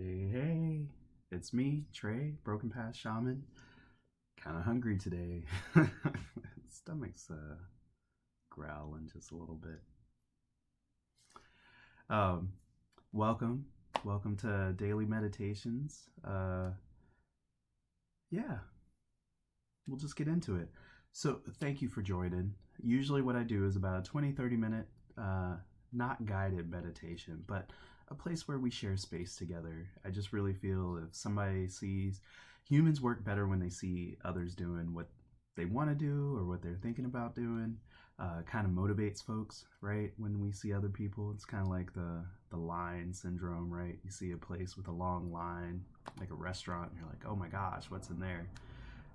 Hey, it's me, Trey, Broken Path Shaman. Kind of hungry today. Stomach's growling just a little bit. Um, welcome, welcome to Daily Meditations. Yeah, we'll just get into it. So, thank you for joining. Usually, what I do is about a 20-30 minute, not guided meditation, but a place where we share space together. I just really feel if somebody sees humans work better when they see others doing what they want to do or what they're thinking about doing. Kind of motivates folks, right? When we see other people, it's kind of like the line syndrome, right? You see a place with a long line, like a restaurant, and you're like, oh my gosh, what's in there?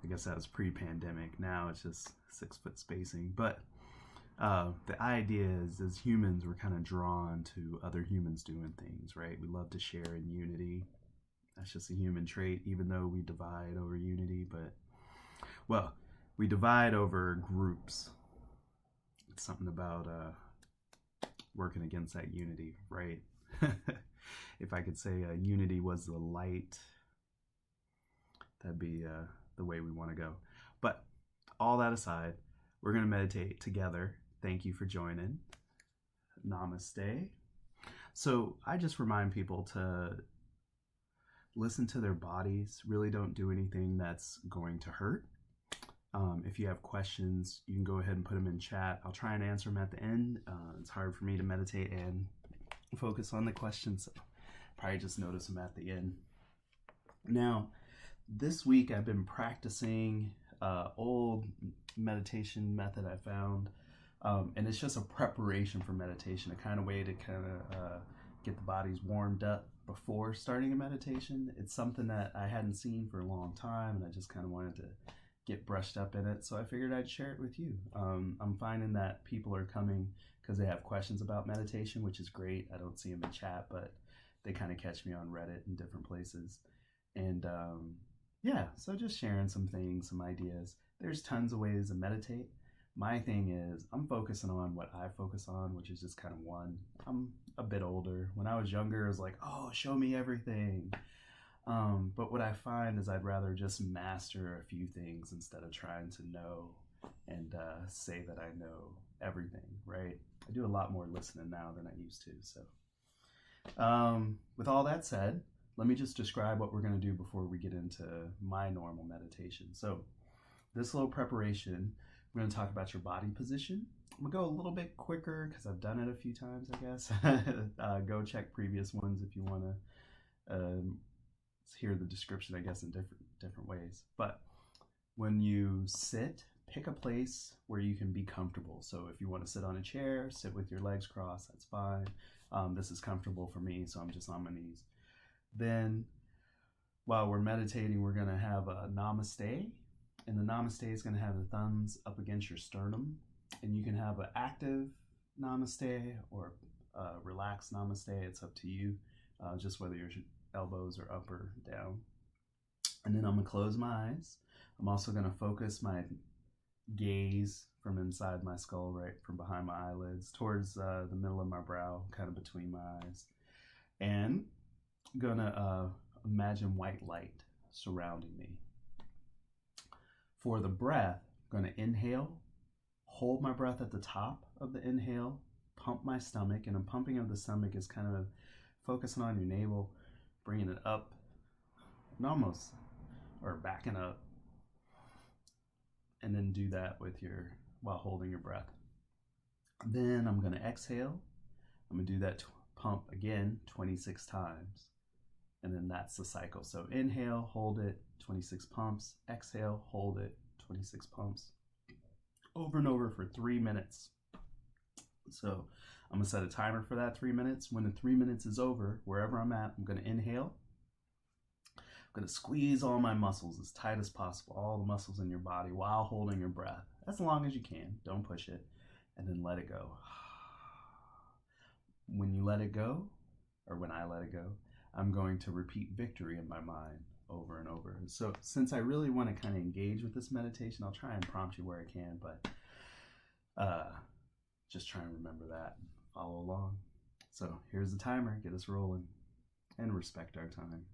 I guess that was pre-pandemic. Now it's just 6 foot spacing. But the idea is, as humans, we're kind of drawn to other humans doing things, right? We love to share in unity. That's just a human trait, even though we divide over unity. But, well, we divide over groups. It's something about working against that unity, right? If I could say unity was the light, that'd be the way we want to go. But all that aside, we're going to meditate together. Thank you for joining. Namaste. So I just remind people to listen to their bodies. Really don't do anything that's going to hurt. If you have questions, you can go ahead and put them in chat. I'll try and answer them at the end. It's hard for me to meditate and focus on the questions. So probably just notice them at the end. Now, this week I've been practicing old meditation method I found, and it's just a preparation for meditation, a kind of way to kind of get the bodies warmed up before starting a meditation. It's something that I hadn't seen for a long time, and I just kind of wanted to get brushed up in it, so I figured I'd share it with you. I'm finding that people are coming because they have questions about meditation, which is great. I don't see them in chat, but they kind of catch me on Reddit and different places. And yeah, so just sharing some things, some ideas. There's tons of ways to meditate. My thing is I'm focusing on what I focus on, which is just kind of one. I'm a bit older. When I was younger, it was like, oh, show me everything. But what I find is I'd rather just master a few things instead of trying to know and say that I know everything, right? I do a lot more listening now than I used to. So with all that said, let me just describe what we're going to do before we get into my normal meditation. So this little preparation, we're going to talk about your body position. I'm going to go a little bit quicker because I've done it a few times, I guess. Go check previous ones if you want to hear the description, I guess, in different ways. But when you sit, pick a place where you can be comfortable. So if you want to sit on a chair, sit with your legs crossed, that's fine. This is comfortable for me, so I'm just on my knees. Then while we're meditating, we're going to have a namaste. And the namaste is going to have the thumbs up against your sternum. And you can have an active namaste or a relaxed namaste. It's up to you, just whether your elbows are up or down. And then I'm going to close my eyes. I'm also going to focus my gaze from inside my skull, right from behind my eyelids, towards the middle of my brow, kind of between my eyes. And I'm going to imagine white light surrounding me. For the breath, I'm going to inhale, hold my breath at the top of the inhale, pump my stomach, and a pumping of the stomach is kind of focusing on your navel, bringing it up, and almost, or backing up, and then do that while holding your breath. Then I'm going to exhale. I'm going to do that pump again 26 times. And then that's the cycle. So inhale, hold it, 26 pumps. Exhale, hold it, 26 pumps. Over and over for 3 minutes. So I'm going to set a timer for that 3 minutes. When the 3 minutes is over, wherever I'm at, I'm going to inhale. I'm going to squeeze all my muscles as tight as possible, all the muscles in your body while holding your breath, as long as you can. Don't push it. And then let it go. When you let it go, or when I let it go, I'm going to repeat victory in my mind over and over. So since I really want to kind of engage with this meditation, I'll try and prompt you where I can, but just try and remember that. Follow along. So here's the timer. Get us rolling. and respect our time.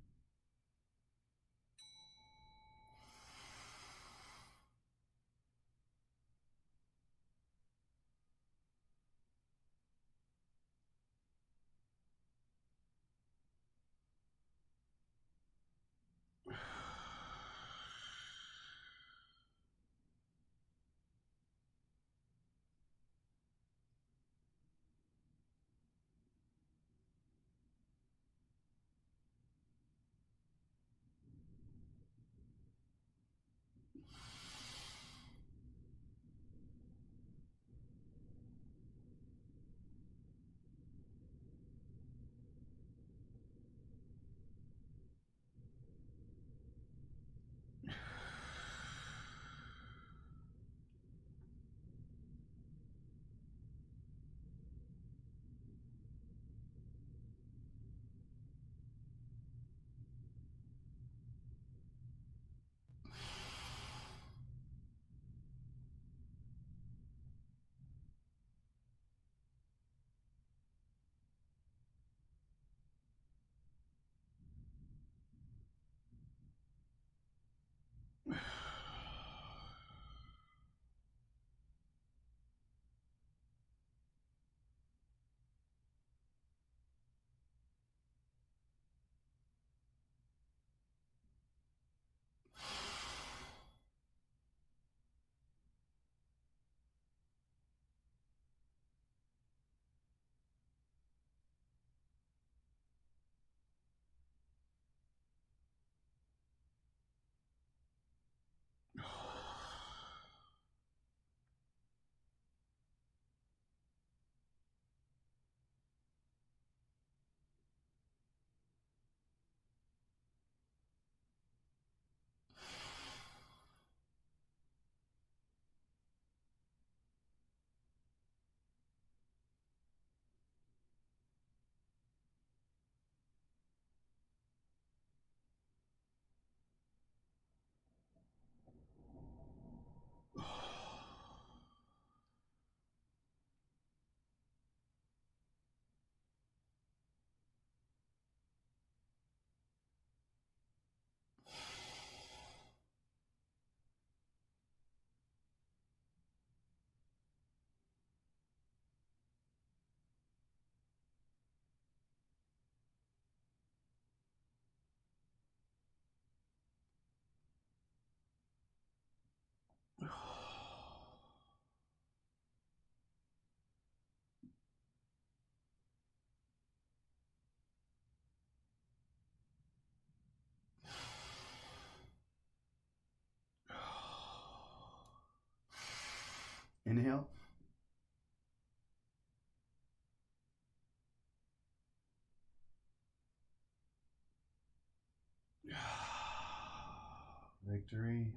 Inhale. Victory.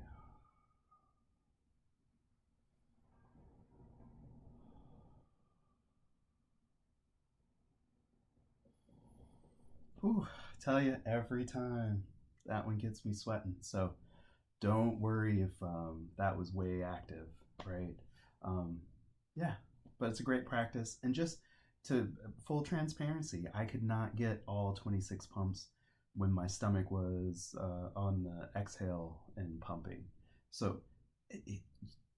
Whew, tell you, every time that one gets me sweating. So don't worry if that was way active, right? Um, yeah, but it's a great practice. And just to full transparency, I could not get all 26 pumps when my stomach was on the exhale and pumping. So it,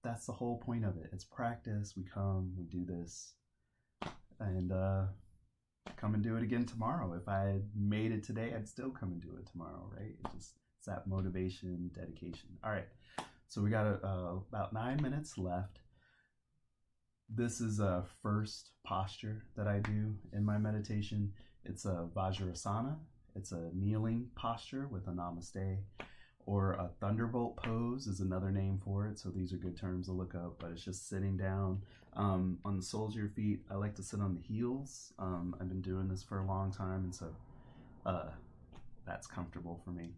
that's the whole point of it. It's practice. We come, we do this, and come and do it again tomorrow. If I had made it today, I'd still come and do it tomorrow, right? It's that motivation, dedication. All right, so we got about 9 minutes left. This is a first posture that I do in my meditation. It's a Vajrasana. It's a kneeling posture with a namaste, or a thunderbolt pose is another name for it. So these are good terms to look up, but it's just sitting down on the soles of your feet. I like to sit on the heels. I've been doing this for a long time, and so that's comfortable for me.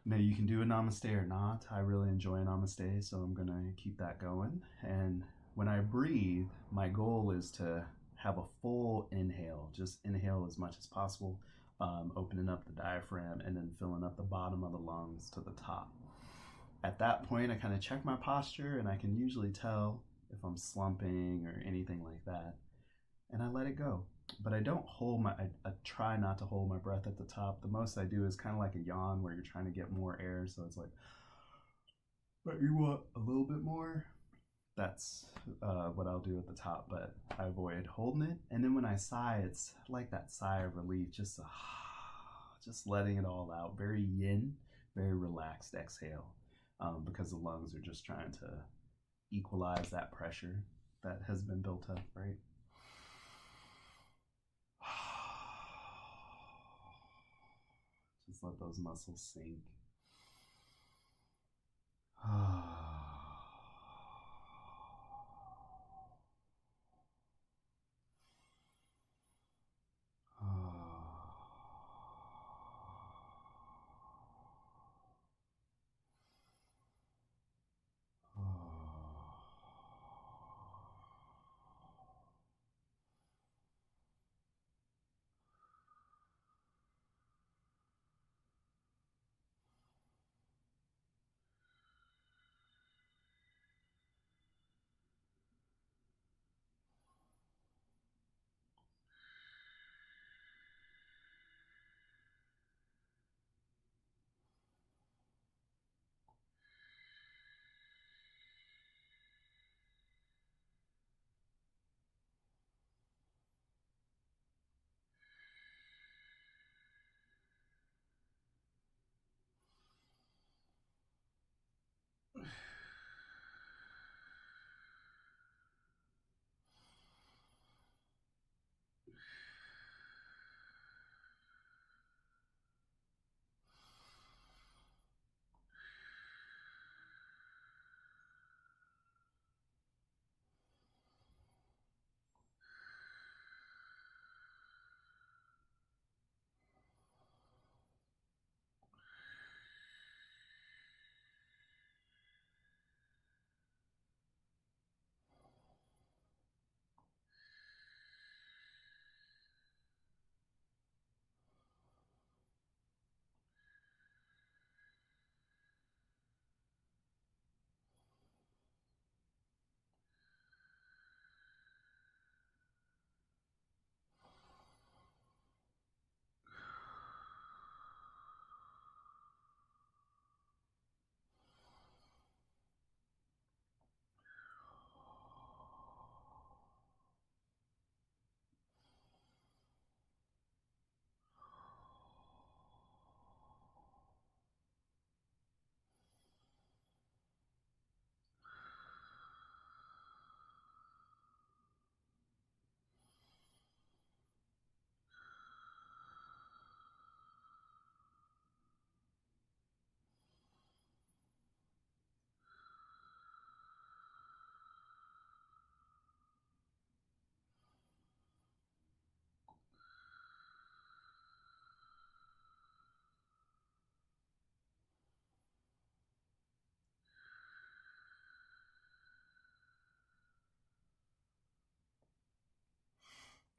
Now you can do a namaste or not. I really enjoy a namaste, so I'm gonna keep that going. And when I breathe, my goal is to have a full inhale. Just inhale as much as possible, opening up the diaphragm and then filling up the bottom of the lungs to the top. At that point, I kind of check my posture, and I can usually tell if I'm slumping or anything like that, and I let it go. But I don't hold I try not to hold my breath at the top. The most I do is kind of like a yawn where you're trying to get more air. So it's like, but you want a little bit more. That's what I'll do at the top, but I avoid holding it. And then when I sigh, it's like that sigh of relief, just letting it all out. Very yin, very relaxed exhale, because the lungs are just trying to equalize that pressure that has been built up, right? Just let those muscles sink.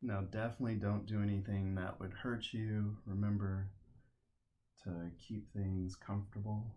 Now, definitely don't do anything that would hurt you. Remember to keep things comfortable.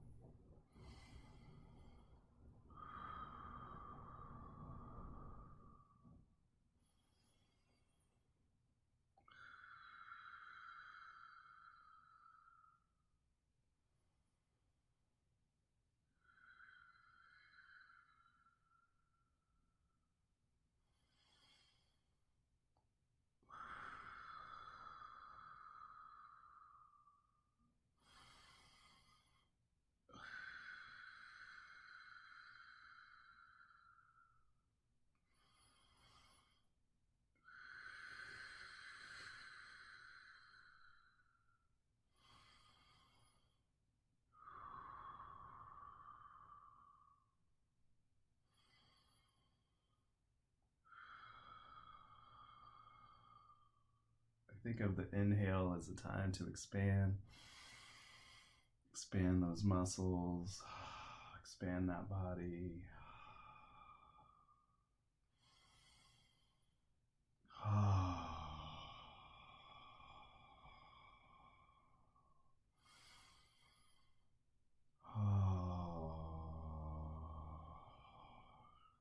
Think of the inhale as a time to expand those muscles, expand that body.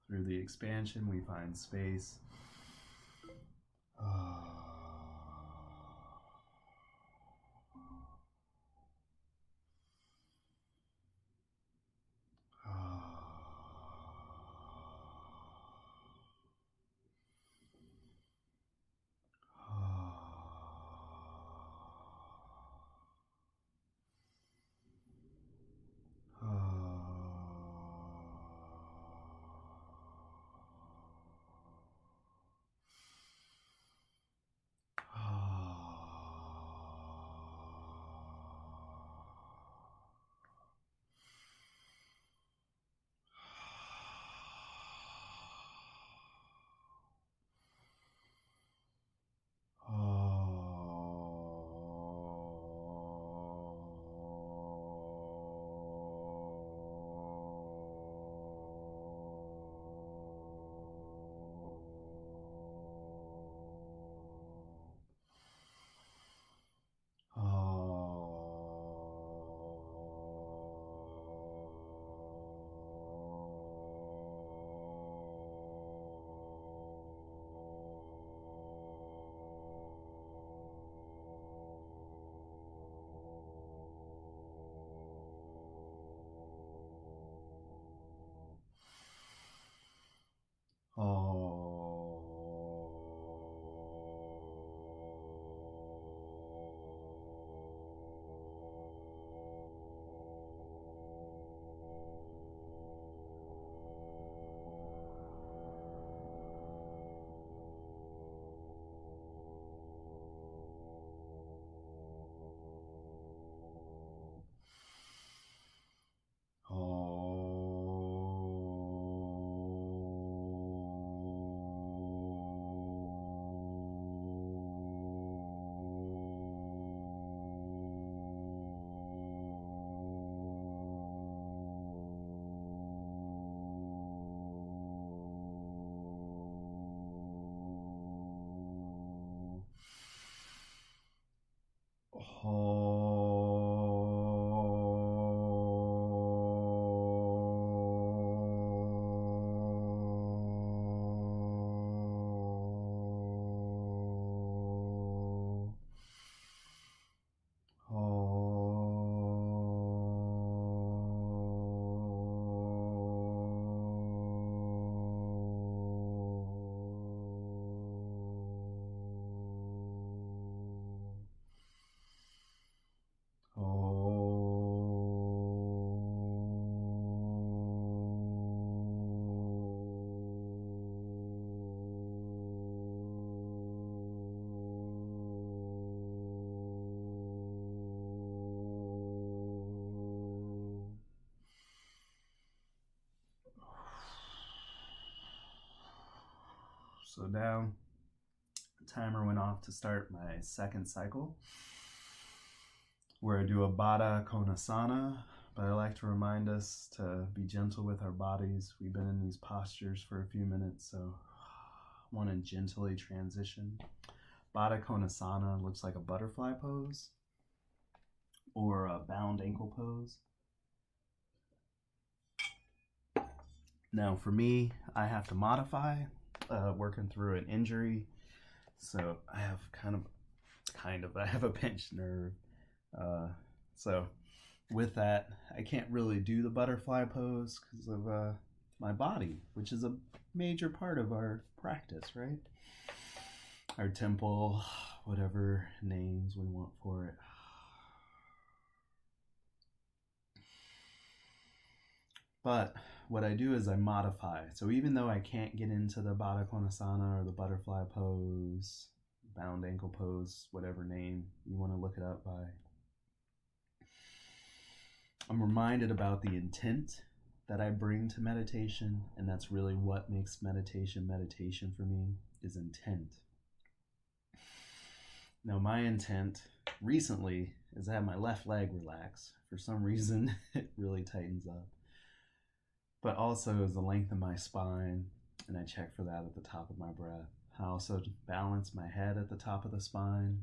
Through the expansion, we find space. So now, the timer went off to start my second cycle, where I do a Baddha Konasana, but I like to remind us to be gentle with our bodies. We've been in these postures for a few minutes, so I want to gently transition. Baddha Konasana looks like a butterfly pose or a bound ankle pose. Now for me, I have to modify, working through an injury. So I have I have a pinched nerve. So with that, I can't really do the butterfly pose because of my body, which is a major part of our practice, right? Our temple, whatever names we want for it. But what I do is I modify. So even though I can't get into the Baddha Konasana or the butterfly pose, bound ankle pose, whatever name you want to look it up by, I'm reminded about the intent that I bring to meditation, and that's really what makes meditation for me, is intent. Now my intent recently is to have my left leg relax. For some reason, it really tightens up. But also is the length of my spine, and I check for that at the top of my breath. I also balance my head at the top of the spine.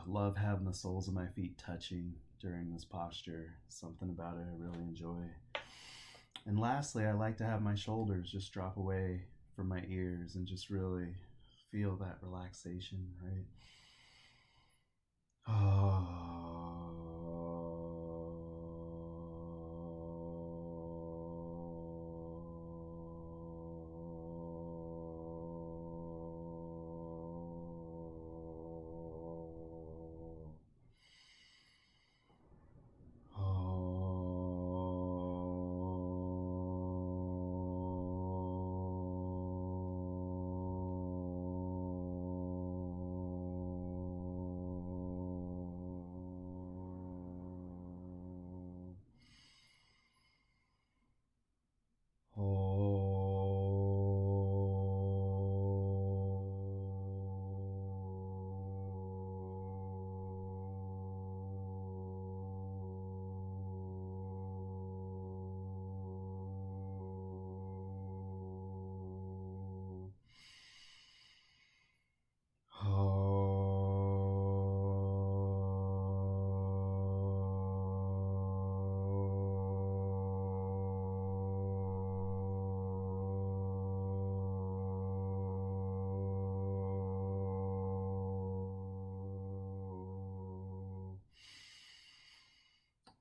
Love having the soles of my feet touching during this posture. Something about it I really enjoy. And lastly, I like to have my shoulders just drop away from my ears and just really feel that relaxation, right?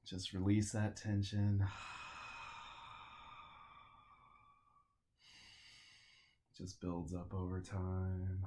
Just release that tension. Just builds up over time.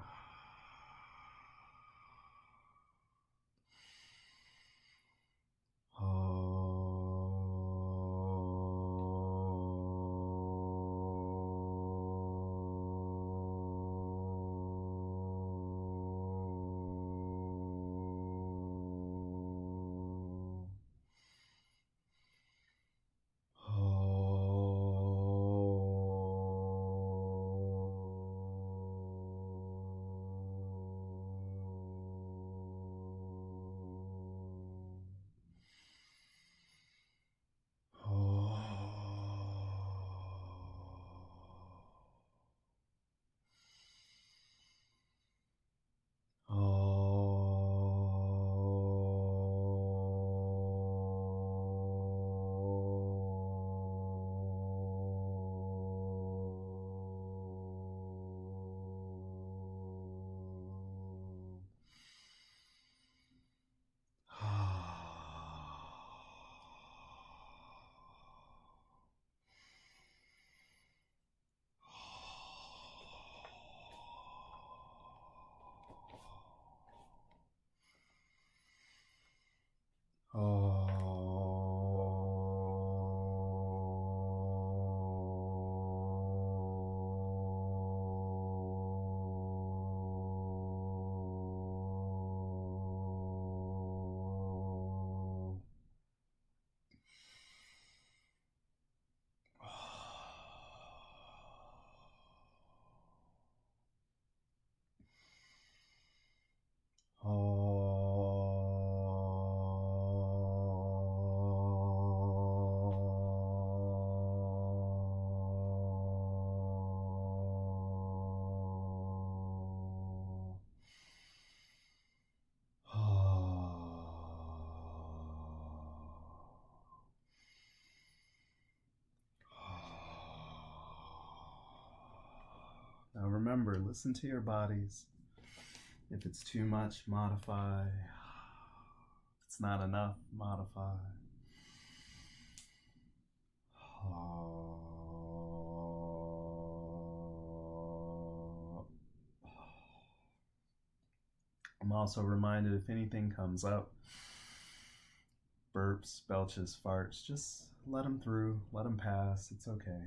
remember, listen to your bodies. If it's too much, modify. If it's not enough, modify. I'm also reminded if anything comes up, burps, belches, farts, just let them through, let them pass. It's okay.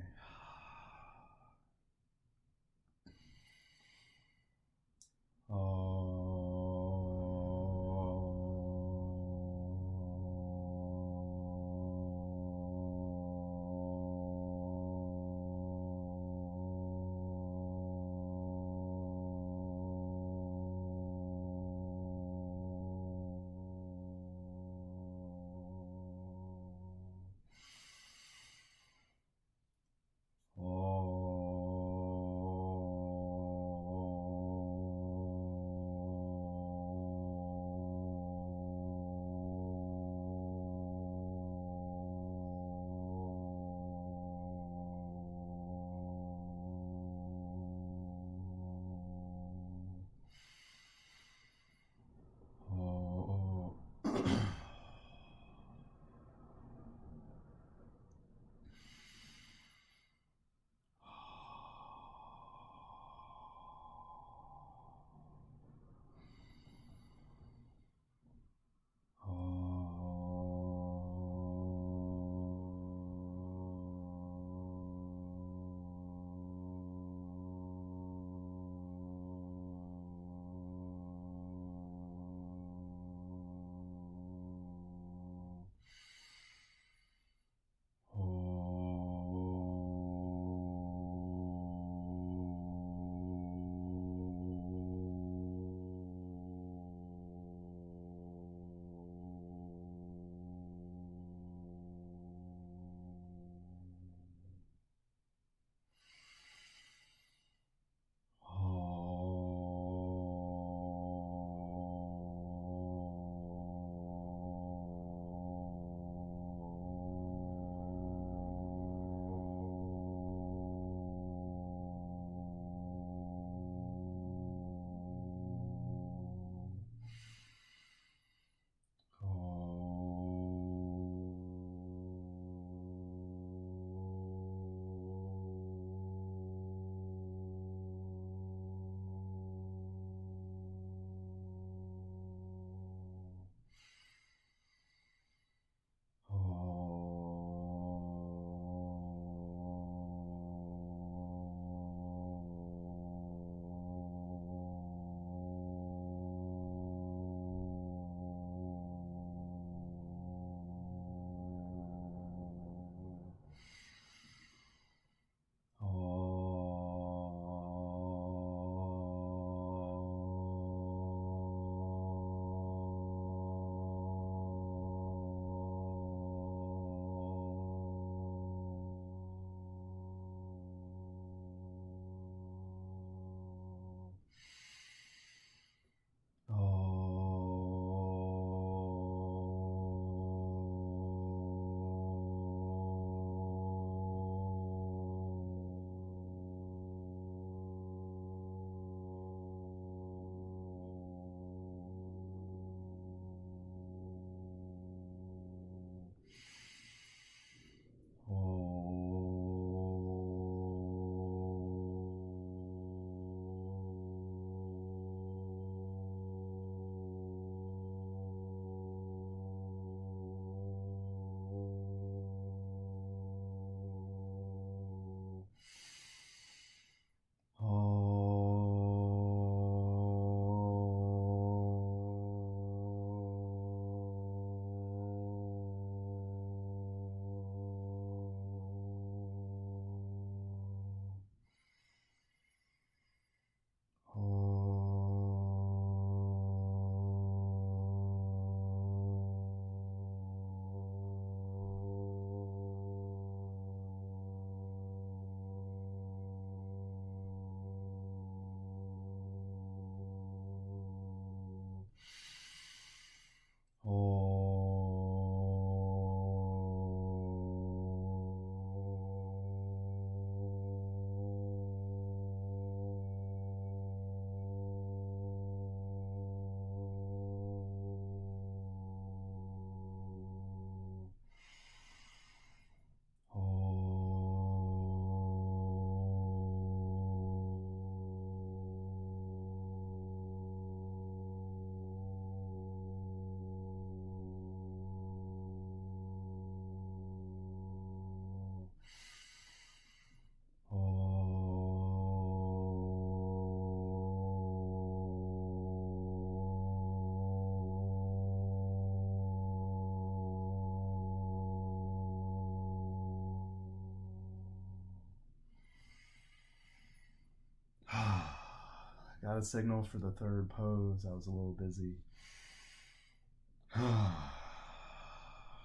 Got a signal for the third pose. I was a little busy.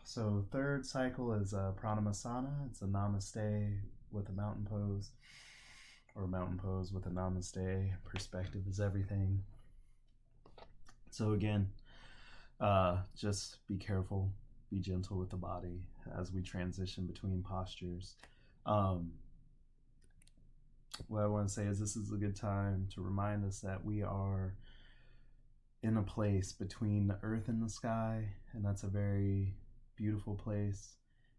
So third cycle is Pranamasana. It's a namaste with a mountain pose, or a mountain pose with a namaste. Perspective is everything. So again, just be careful, be gentle with the body as we transition between postures. What I want to say is this is a good time to remind us that we are in a place between the earth and the sky, and that's a very beautiful place,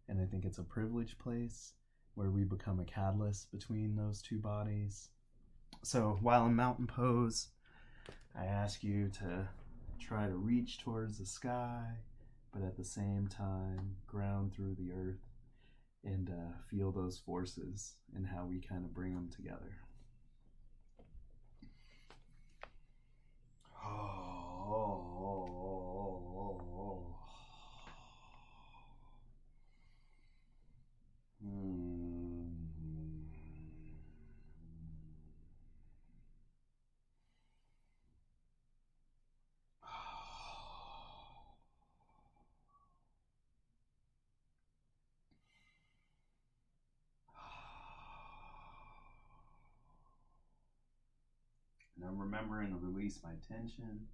and I think it's a privileged place where we become a catalyst between those two bodies. So while in mountain pose, I ask you to try to reach towards the sky, but at the same time ground through the earth and feel those forces and how we kind of bring them together. And I'm remembering to release my tension.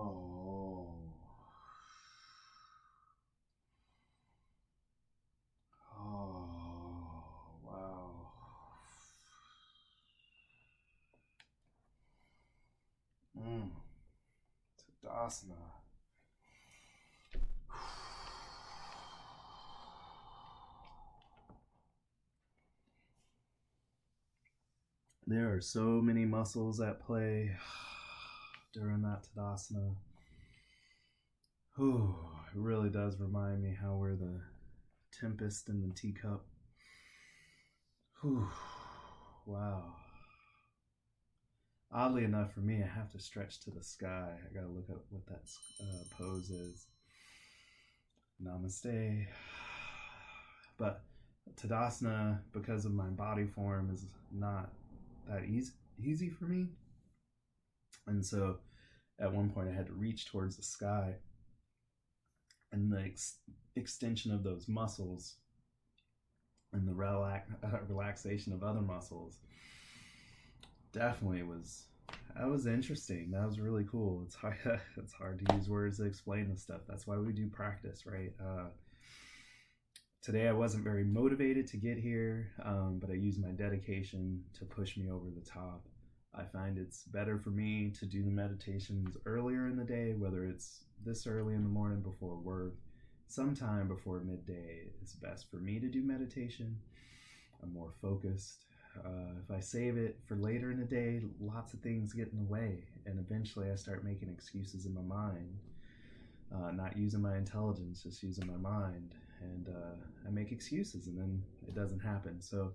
Oh. Oh, wow. Tadasana. There are so many muscles at play during that Tadasana. Whew, it really does remind me how we're the tempest in the teacup. Whew, wow. Oddly enough, for me, I have to stretch to the sky. I gotta look up what that pose is. Namaste. But Tadasana, because of my body form, is not that easy for me. And so at one point I had to reach towards the sky, and the extension of those muscles and the relaxation of other muscles definitely was interesting. That was really cool. It's hard to use words to explain this stuff. That's why we do practice, right? Today I wasn't very motivated to get here, but I used my dedication to push me over the top. I find it's better for me to do the meditations earlier in the day, whether it's this early in the morning before work, sometime before midday is best for me to do meditation. I'm more focused. If I save it for later in the day, lots of things get in the way, and eventually I start making excuses in my mind, not using my intelligence, just using my mind, and I make excuses, and then it doesn't happen. So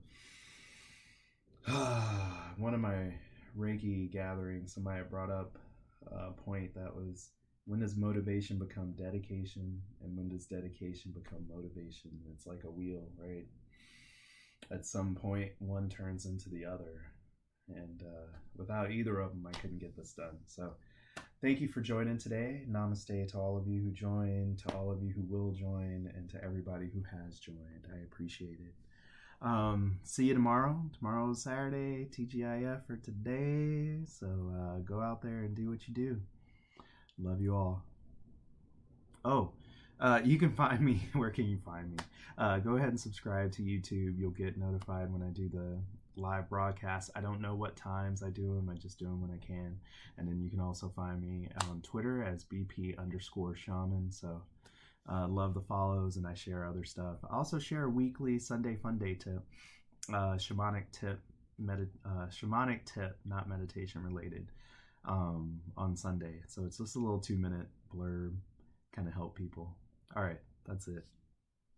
one of my Reiki gatherings, somebody brought up a point that was, when does motivation become dedication, and when does dedication become motivation? It's like a wheel, right? At some point, one turns into the other, and without either of them, I couldn't get this done. So thank you for joining today. Namaste to all of you who joined, to all of you who will join, and to everybody who has joined. I appreciate it. See you tomorrow. Tomorrow's Saturday, TGIF for today. So go out there and do what you do. Love you all. Oh, you can find me. Where can you find me? Go ahead and subscribe to YouTube. You'll get notified when I do the live broadcasts. I don't know what times I do them. I just do them when I can. And then you can also find me on Twitter as BP_shaman. So love the follows, and I share other stuff. I also share a weekly Sunday Fun Day tip, shamanic tip, not meditation related, on Sunday. So it's just a little 2-minute blurb, kind of help people. All right, that's it.